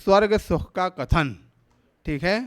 स्वर्ग सुख का कथन। ठीक है,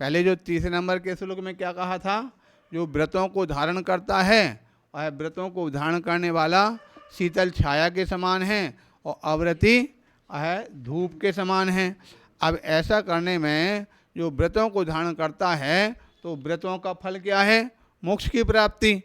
पहले जो तीसरे नंबर के श्लोक में क्या कहा था, जो व्रतों को धारण करता है और व्रतों को धारण करने वाला शीतल छाया के समान है और अव्रती है धूप के समान है। अब ऐसा करने में जो व्रतों को धारण करता है तो व्रतों का फल क्या है, मोक्ष की प्राप्ति।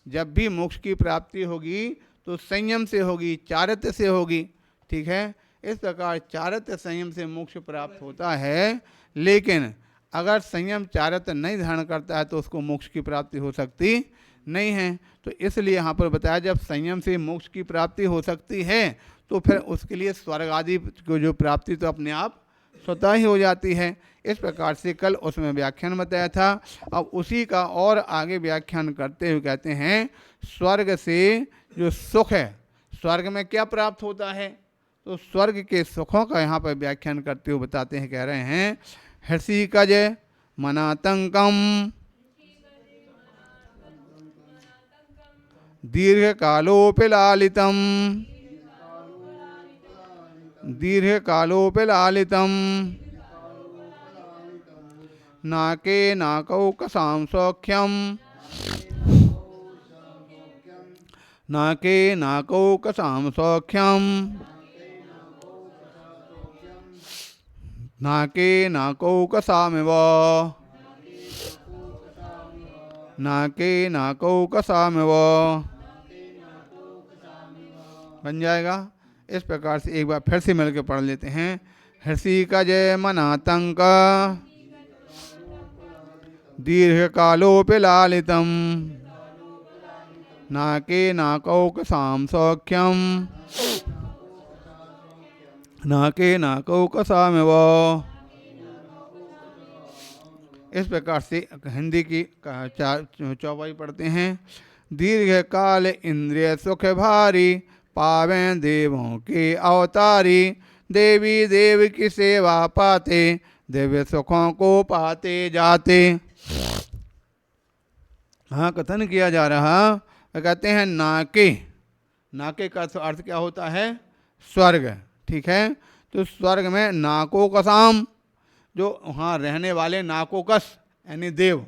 जब भी मोक्ष की प्राप्ति होगी तो संयम से होगी, चारित्र्य से होगी। ठीक है, इस प्रकार चारित्र्य संयम से मोक्ष प्राप्त होता है। लेकिन अगर संयम चारित्र्य नहीं धारण करता है तो उसको मोक्ष की प्राप्ति हो सकती नहीं है। तो इसलिए यहाँ पर बताया जब संयम से मोक्ष की प्राप्ति हो सकती है तो फिर उसके लिए स्वर्ग आदि को जो प्राप्ति तो अपने आप स्वतः ही हो जाती है। इस प्रकार से कल उसमें व्याख्यान बताया था। अब उसी का और आगे व्याख्यान करते हुए कहते हैं स्वर्ग से जो सुख है, स्वर्ग में क्या प्राप्त होता है, तो स्वर्ग के सुखों का यहाँ पर व्याख्यान करते हुए बताते हैं, कह रहे हैं हृषिकज मनातंकम दीर्घकालोपि लालितम दीर्घकालोपि लालितम नाके नाकौकसां सौख्यम नाके नाकौकसां सौख्यम नाके नाकौकसामिव नाके नाकौकसामिव बन जाएगा। इस प्रकार से एक बार फिर से मिलकर पढ़ लेते हैं। हृषिकज मनातंक दीर्घकालोपि लालितम नाके नाकौकसां सौख्यम नाके नाकौकसामिव। इस प्रकार से हिंदी की चौपाई पढ़ते हैं। दीर्घ काल इंद्रिय सुख भारी पावें देवों के अवतारी देवी देव की सेवा पाते दिव्य सुखों को पाते जाते। हाँ, कथन किया जा रहा, कहते हैं नाके, नाके का अर्थ क्या होता है, स्वर्ग। ठीक है, तो स्वर्ग में नाको कसाम, जो वहाँ रहने वाले नाकोकस यानी देव।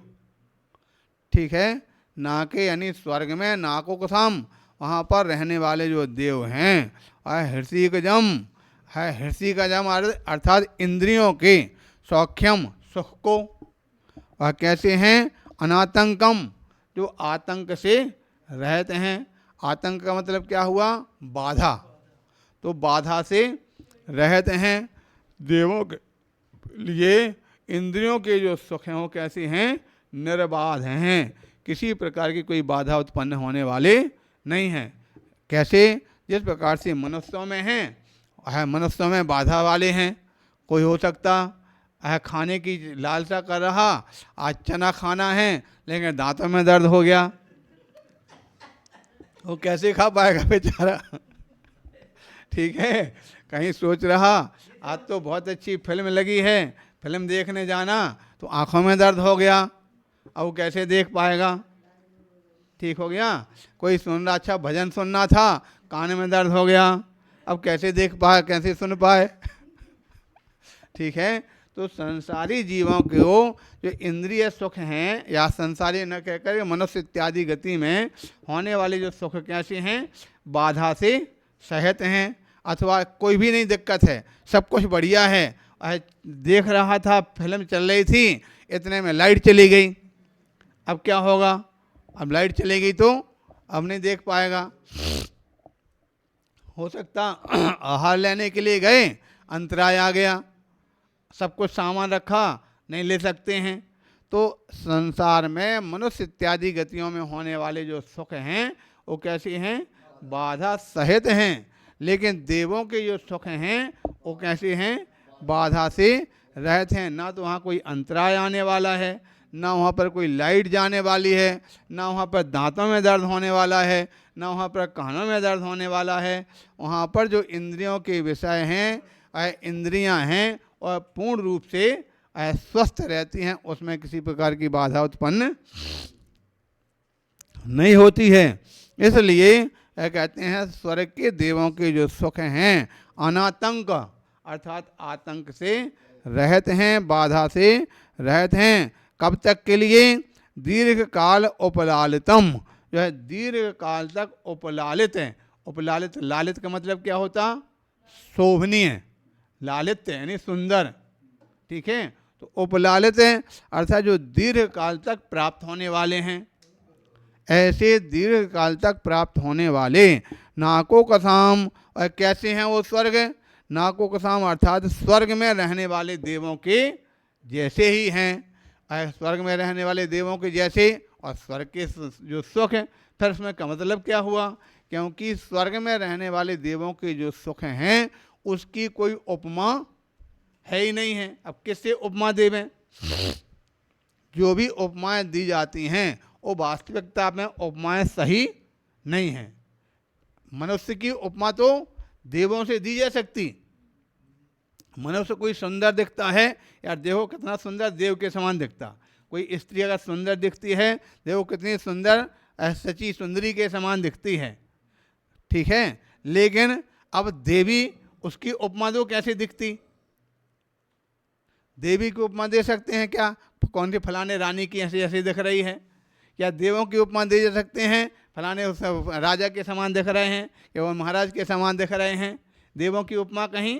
ठीक है, नाके यानी स्वर्ग में नाकोकसाम वहाँ पर रहने वाले जो देव हैं। और हृषिकजम है, हृषिकजम अर्थात इंद्रियों के सौख्यम सुख को। वह कैसे हैं, अनातंकम जो आतंक से रहते हैं। आतंक का मतलब क्या हुआ, बाधा, तो बाधा से रहते हैं। देवों के लिए इंद्रियों के जो सुख हैं वो कैसे हैं, निर्बाध हैं, किसी प्रकार की कोई बाधा उत्पन्न होने वाले नहीं हैं। कैसे, जिस प्रकार से मनुष्यों में हैं, मनुष्यों में बाधा वाले हैं। कोई हो सकता है खाने की लालसा कर रहा, आज चना खाना है लेकिन दांतों में दर्द हो गया, वो कैसे खा पाएगा बेचारा। ठीक है, कहीं सोच रहा आज तो बहुत अच्छी फिल्म लगी है, फिल्म देखने जाना, तो आंखों में दर्द हो गया, अब वो कैसे देख पाएगा। ठीक हो गया, कोई सुन रहा, अच्छा भजन सुनना था, कान में दर्द हो गया, अब कैसे देख पाए, कैसे सुन पाए। ठीक है, तो संसारी जीवों को जो इंद्रिय सुख हैं, या संसारी न कहकर मनुष्य इत्यादि गति में होने वाले जो सुख कैसे हैं, बाधा से सहित हैं, अथवा कोई भी नहीं दिक्कत है, सब कुछ बढ़िया है। देख रहा था, फिल्म चल रही थी, इतने में लाइट चली गई, अब क्या होगा, अब लाइट चली गई तो अब नहीं देख पाएगा। हो सकता आहार लेने के लिए गए, अंतराय आ गया, सब कुछ सामान रखा, नहीं ले सकते हैं। तो संसार में मनुष्य इत्यादि गतियों में होने वाले जो सुख हैं वो कैसे हैं, बाधा सहित हैं। लेकिन देवों के जो सुख हैं वो कैसे हैं, बाधा से रहते हैं। ना तो वहाँ कोई अंतराय आने वाला है, ना वहाँ पर कोई लाइट जाने वाली है, ना वहाँ पर दांतों में दर्द होने वाला है, ना वहाँ पर कानों में दर्द होने वाला है। वहाँ पर जो इंद्रियों के विषय हैं, इंद्रियां हैं, और पूर्ण रूप से स्वस्थ रहती हैं, उसमें किसी प्रकार की बाधा उत्पन्न नहीं होती है। इसलिए कहते हैं स्वर्ग के देवों के जो सुख हैं अनातंक, अर्थात आतंक से रहित हैं, बाधा से रहित हैं। कब तक के लिए? दीर्घ काल उपलालितम, जो है दीर्घ काल तक उपलालित है। उपलालित, लालित का मतलब क्या होता? शोभनीय, लालित्य यानी सुंदर, ठीक है। तो उपलालित है अर्थात जो दीर्घ काल तक प्राप्त होने वाले हैं। ऐसे दीर्घ काल तक प्राप्त होने वाले नाको कसाम, और कैसे हैं वो स्वर्ग? नाको कसाम अर्थात स्वर्ग में रहने वाले देवों के जैसे ही हैं। स्वर्ग में रहने वाले देवों के जैसे, और स्वर्ग के जो सुख है, फिर उसमें का मतलब क्या हुआ? क्योंकि स्वर्ग में रहने वाले देवों के जो सुख हैं उसकी कोई उपमा है ही नहीं है। अब किससे उपमा देवें? जो भी उपमाएं दी जाती हैं वो वास्तविकता में उपमाएं सही नहीं हैं। मनुष्य की उपमा तो देवों से दी जा सकती। मनुष्य कोई सुंदर दिखता है, यार देखो कितना सुंदर, देव के समान दिखता। कोई स्त्री अगर सुंदर दिखती है, देखो कितनी सुंदर, सच्ची सुंदरी के समान दिखती है, ठीक है। लेकिन अब देवी, उसकी उपमा दो, कैसे दिखती? देवी की उपमा दे सकते हैं क्या? कौन सी फलाने रानी की ऐसी ऐसी दिख रही है? क्या देवों की उपमा दे जा सकते हैं? फलाने उस राजा के समान दिख रहे हैं, कि वो महाराज के समान दिख रहे हैं। देवों की उपमा कहीं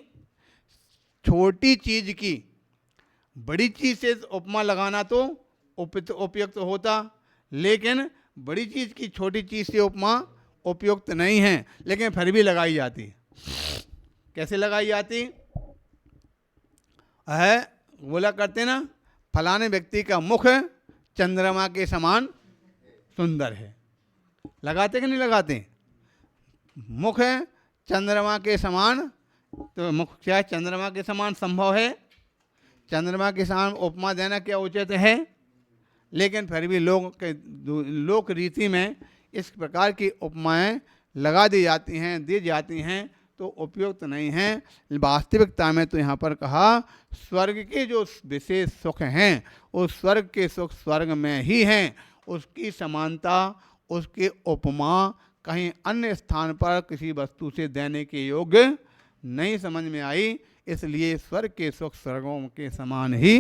छोटी चीज की बड़ी चीज से उपमा लगाना तो उपयुक्त होता, लेकिन बड़ी चीज की छोटी चीज से उपमा उपयुक्त नहीं है, लेकिन फिर भी लगाई जाती। कैसे लगाई जाती है? बोला करते ना, फलाने व्यक्ति का मुख चंद्रमा के समान सुंदर है। लगाते कि नहीं लगाते? मुख चंद्रमा के समान, तो मुख क्या चंद्रमा के समान संभव है? चंद्रमा के समान उपमा देना क्या उचित है? लेकिन फिर भी लोक रीति में इस प्रकार की उपमाएं लगा दी जाती हैं, दी जाती हैं, तो उपयुक्त नहीं हैं। वास्तविकता में तो यहाँ पर कहा स्वर्ग के जो विशेष सुख हैं उस स्वर्ग के सुख स्वर्ग में ही हैं। उसकी समानता, उसकी उपमा कहीं अन्य स्थान पर किसी वस्तु से देने के योग्य नहीं समझ में आई। इसलिए स्वर्ग के सुख स्वर्गों के समान ही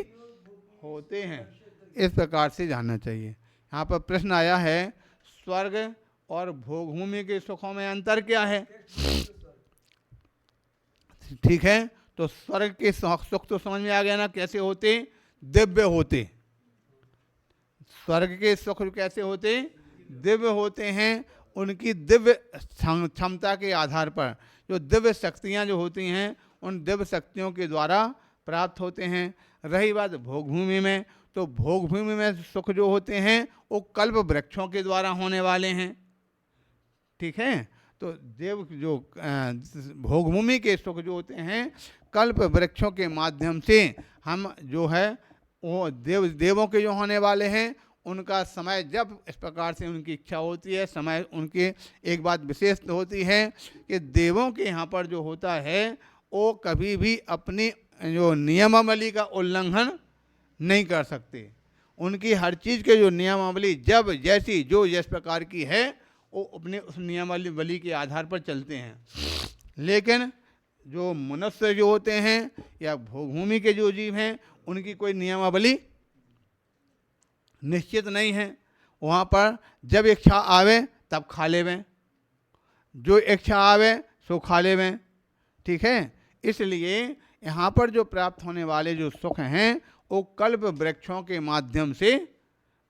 होते हैं। इस प्रकार से जानना चाहिए। यहाँ पर प्रश्न आया है, स्वर्ग और भोगभूमि के सुखों में अंतर क्या है? ठीक है, तो स्वर्ग के सुख तो समझ में आ गया ना, कैसे होते? दिव्य होते। स्वर्ग के सुख कैसे होते? दिव्य होते हैं। उनकी दिव्य क्षमता के आधार पर जो दिव्य शक्तियाँ जो होती हैं उन दिव्य शक्तियों के द्वारा प्राप्त होते हैं। रही बात भोगभूमि में, तो भोगभूमि में सुख जो होते हैं वो कल्प वृक्षों के द्वारा होने वाले हैं, ठीक है। तो देव जो भोगभूमि के सुख जो होते हैं कल्प वृक्षों के माध्यम से हम जो है वो देवों के जो होने वाले हैं उनका समय जब इस प्रकार से उनकी इच्छा होती है, समय उनकी एक बात विशेष होती है कि देवों के यहाँ पर जो होता है वो कभी भी अपनी जो नियमावली का उल्लंघन नहीं कर सकते। उनकी हर चीज़ के जो नियमावली जब जैसी जो जिस प्रकार की है वो अपने उस नियमावली के आधार पर चलते हैं। लेकिन जो मनुष्य जो होते हैं या भूमि के जो जीव हैं उनकी कोई नियमावली निश्चित नहीं है। वहाँ पर जब इच्छा आवे तब खा लेवें, जो इच्छा आवे सो खा लेवें, ठीक है। इसलिए यहाँ पर जो प्राप्त होने वाले जो सुख हैं वो कल्प वृक्षों के माध्यम से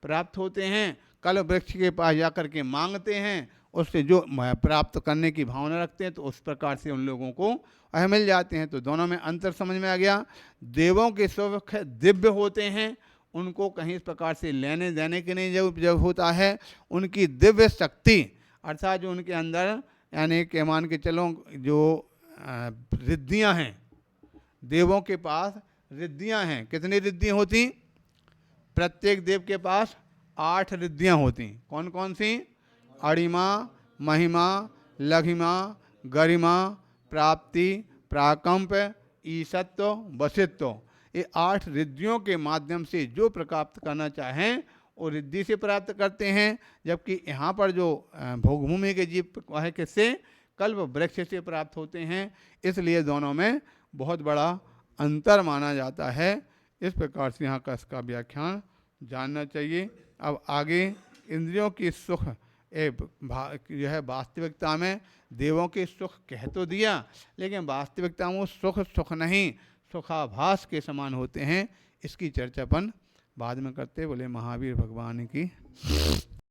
प्राप्त होते हैं। कल्प वृक्ष के पास जाकर के मांगते हैं, उससे जो प्राप्त करने की भावना रखते हैं तो उस प्रकार से उन लोगों को मिल जाते हैं। तो दोनों में अंतर समझ में आ गया। देवों के सुख दिव्य होते हैं, उनको कहीं इस प्रकार से लेने देने की नहीं जब होता है। उनकी दिव्य शक्ति अर्थात जो उनके अंदर यानी कि मान के चलो जो रिद्धियाँ हैं, देवों के पास रिद्धियाँ हैं। कितनी रिद्धियाँ होती? प्रत्येक देव के पास 8 रिद्धियाँ होती। कौन कौन सी? अणिमा, महिमा, लघिमा, गरिमा, प्राप्ति, प्राकंप, ईशत्व, वसित्व। ये 8 रिद्धियों के माध्यम से जो प्राप्त करना चाहें वो रिद्धि से प्राप्त करते हैं। जबकि यहाँ पर जो भोगभूमि के जीव है किससे? कल्प वृक्ष से प्राप्त होते हैं। इसलिए दोनों में बहुत बड़ा अंतर माना जाता है। इस प्रकार से यहाँ का इसका व्याख्यान जानना चाहिए। अब आगे इंद्रियों की सुख जो है वास्तविकता में देवों के सुख कह तो दिया, लेकिन वास्तविकता में वो सुख नहीं, सुखाभास के समान होते हैं। इसकी चर्चा अपन बाद में करते। बोले महावीर भगवान की।